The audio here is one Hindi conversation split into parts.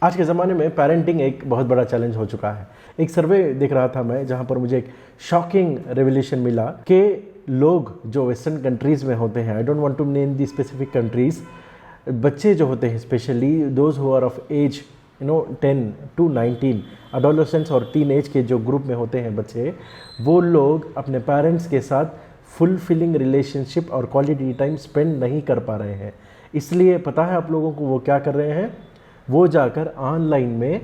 आज के ज़माने में पेरेंटिंग एक बहुत बड़ा चैलेंज हो चुका है। एक सर्वे देख रहा था मैं, जहाँ पर मुझे एक शॉकिंग रेवलेशन मिला कि लोग जो वेस्टर्न कंट्रीज़ में होते हैं, I don't want to name the specific countries, बच्चे जो होते हैं specially those who are of age 10 to 19 adolescents और टीन एज के जो ग्रुप में होते हैं बच्चे, वो लोग अपने पेरेंट्स के साथ फुलफिलिंग रिलेशनशिप और क्वालिटी टाइम स्पेंड नहीं कर पा रहे हैं। इसलिए पता है आप लोगों को वो क्या कर रहे हैं? वो जाकर ऑनलाइन में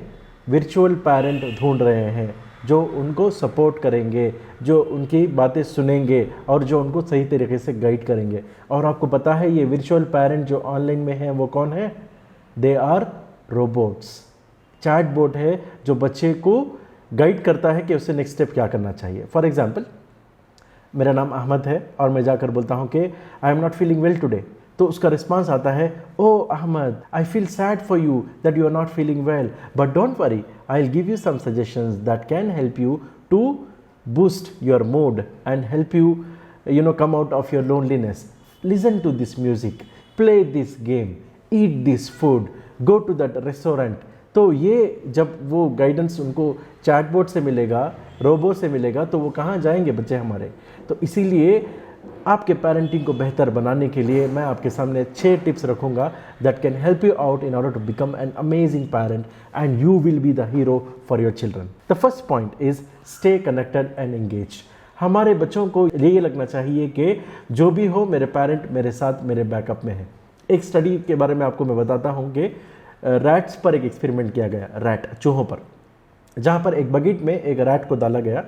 वर्चुअल पेरेंट ढूंढ रहे हैं जो उनको सपोर्ट करेंगे, जो उनकी बातें सुनेंगे और जो उनको सही तरीके से गाइड करेंगे। और आपको पता है ये वर्चुअल पेरेंट जो ऑनलाइन में हैं वो कौन है? They are robots. चैटबॉट है जो बच्चे को गाइड करता है कि उसे नेक्स्ट स्टेप क्या करना चाहिए। फॉर एग्जाम्पल, मेरा नाम अहमद है और मैं जाकर बोलता हूँ कि I am not feeling well today, तो उसका रिस्पांस आता है, oh Ahmed, I feel sad for you that you are not feeling well, but don't worry, I will give you some suggestions that can help you to boost your mood and help you come out of your loneliness. Listen to this music, play this game, eat this food, go to that restaurant. तो ये जब वो गाइडेंस उनको चैटबॉट से मिलेगा, रोबो से मिलेगा, तो वो कहाँ जाएंगे बच्चे हमारे? तो इसीलिए आपके पेरेंटिंग को बेहतर बनाने के लिए मैं आपके सामने 6 टिप्स रखूंगा that can help you out in order to become an amazing parent and you will be the hero for your children. The first point is stay connected and engage. हमारे बच्चों को ये लगना चाहिए कि जो भी हो मेरे पेरेंट मेरे साथ, मेरे बैकअप में है। एक स्टडी के बारे में आपको मैं बताता हूँ कि रैट्स पर एक एक्सपेरिमेंट किया गया, रैट चूहों पर, जहाँ पर एक बकेट में एक रैट को डाला गया।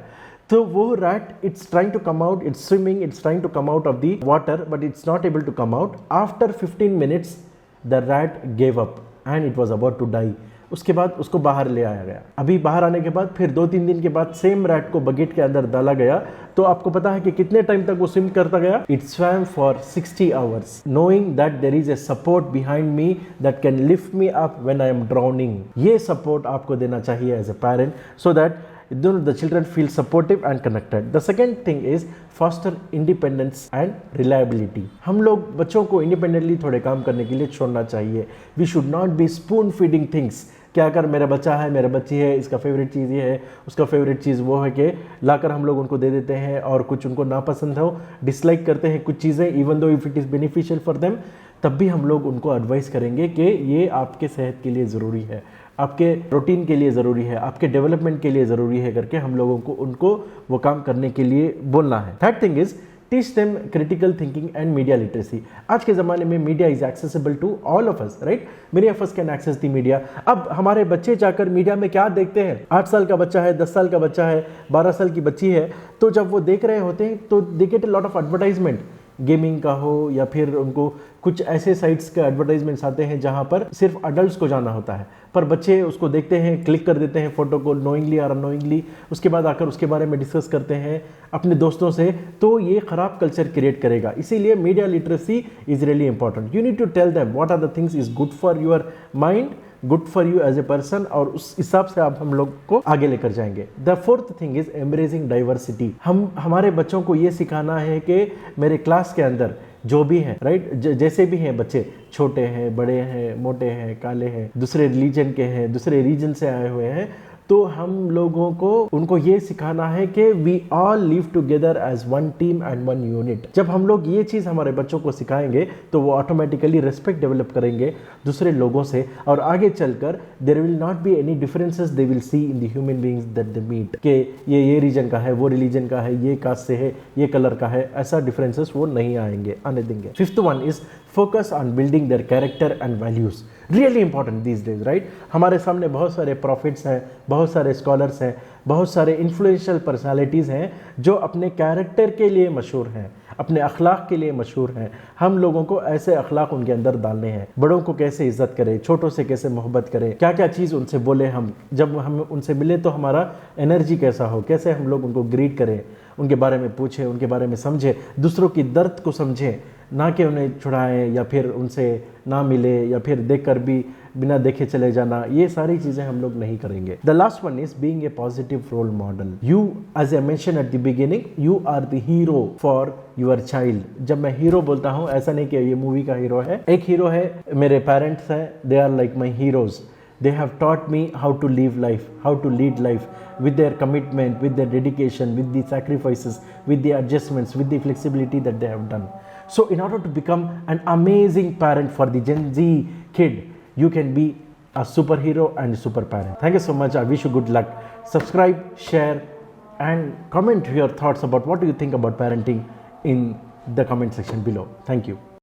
तो वो rat it's trying to come out, it's swimming, it's trying to come out of the water but it's not able to come out. After 15 minutes the rat gave up and it was about to die. उसके बाद उसको बाहर ले आया गया। अभी बाहर आने के बाद फिर 2-3 दिन के बाद सेम रैट को बकेट के अंदर डाला गया। तो आपको पता है कि कितने टाइम तक वो स्विम करता गया? It swam for 60 hours knowing that there is a support behind me that can lift me up when I am drowning. ये सपोर्ट आपको देना चाहिए as a parent so that the children feel supportive and connected. The second thing is foster independence and reliability. हम लोग बच्चों को इंडिपेंडेंटली थोड़े काम करने के लिए छोड़ना चाहिए। We should not be spoon feeding things. क्या अगर मेरा बच्चा है, मेरा बच्ची है, इसका फेवरेट चीज़ ये है, उसका फेवरेट चीज़ वो है कि लाकर हम लोग उनको दे देते हैं और कुछ उनको नापसंद हो, डिसलाइक करते हैं कुछ चीज़ें, even though if it is beneficial for them, तब भी हम लोग उनको एडवाइस करेंगे कि ये आपके सेहत के लिए ज़रूरी है, आपके रूटीन के लिए ज़रूरी है, आपके डेवलपमेंट के लिए ज़रूरी है करके हम लोगों को उनको वो काम करने के लिए बोलना है। Third thing is teach them critical thinking and media literacy. आज के ज़माने में media is accessible to all of us, right? Many of us can access the media. अब हमारे बच्चे जाकर मीडिया में क्या देखते हैं? 8 साल का बच्चा है, 10 साल का बच्चा है, 12 साल की बच्ची है, तो जब वो देख रहे होते हैं तो they get a lot of advertisement, gaming का हो या फिर उनको कुछ ऐसे साइट्स के एडवर्टाइजमेंट्स आते हैं जहां पर सिर्फ अडल्ट्स को जाना होता है, पर बच्चे उसको देखते हैं, क्लिक कर देते हैं फोटो को नोइंगली और अनोइंगली, उसके बाद आकर उसके बारे में डिस्कस करते हैं अपने दोस्तों से, तो ये खराब कल्चर क्रिएट करेगा। इसीलिए media literacy is really important. You need to tell them what are the things is good for your mind, good for you as a person, और उस हिसाब से आप हम लोग को आगे लेकर जाएंगे। The fourth thing is embracing diversity. हम हमारे बच्चों को ये सिखाना है कि मेरे क्लास के अंदर जो भी हैं, राइट, जैसे भी हैं बच्चे, छोटे हैं, बड़े हैं, मोटे हैं, काले हैं, दूसरे रिलीजन के हैं, दूसरे रीजन से आए हुए हैं, तो हम लोगों को उनको ये सिखाना है कि we all live together as one team and one unit. जब हम लोग ये चीज़ हमारे बच्चों को सिखाएंगे तो वो ऑटोमेटिकली रिस्पेक्ट डेवलप करेंगे दूसरे लोगों से, और आगे चलकर there will not be any differences they will see in the human beings that they meet, कि ये रीजन का है, वो रिलीजन का है, ये कास्ट से है, ये कलर का है, ऐसा डिफरेंसेस वो नहीं आने देंगे। Fifth one is focus on building their character and values. Really important these days, right? हमारे सामने बहुत सारे प्रॉफिट्स हैं, बहुत सारे स्कॉलर्स हैं, बहुत सारे इन्फ्लुएंशियल पर्सनालिटीज़ हैं जो अपने कैरेक्टर के लिए मशहूर हैं, अपने अखलाक के लिए मशहूर हैं। हम लोगों को ऐसे अखलाक उनके अंदर डालने हैं। बड़ों को कैसे इज्जत करें, छोटों से कैसे मोहब्बत करें, क्या क्या चीज़ उनसे बोले, हम जब हम उनसे मिले तो हमारा एनर्जी कैसा हो, कैसे हम लोग उनको ग्रीट करें, उनके बारे में पूछें, उनके बारे में समझें, दूसरों की दर्द को समझें, ना कि उन्हें छुड़ाएं या फिर उनसे ना मिले या फिर देखकर भी बिना देखे चले जाना। ये सारी चीज़ें हम लोग नहीं करेंगे। The last one is being a positive role model. You, as I mention at the beginning, you are the hero for your child. जब मैं हीरो बोलता हूँ, ऐसा नहीं कि ये मूवी का हीरो है। एक हीरो है, मेरे पेरेंट्स हैं, they are like my heroes. They have taught me how to live life, how to lead life with their commitment, with their dedication, with the sacrifices, with the adjustments, with the flexibility that they have done. So in order to become an amazing parent for the Gen Z kid, you can be a superhero and a super parent. Thank you so much. I wish you good luck. Subscribe, share, and comment your thoughts about what do you think about parenting in the comment section below. Thank you.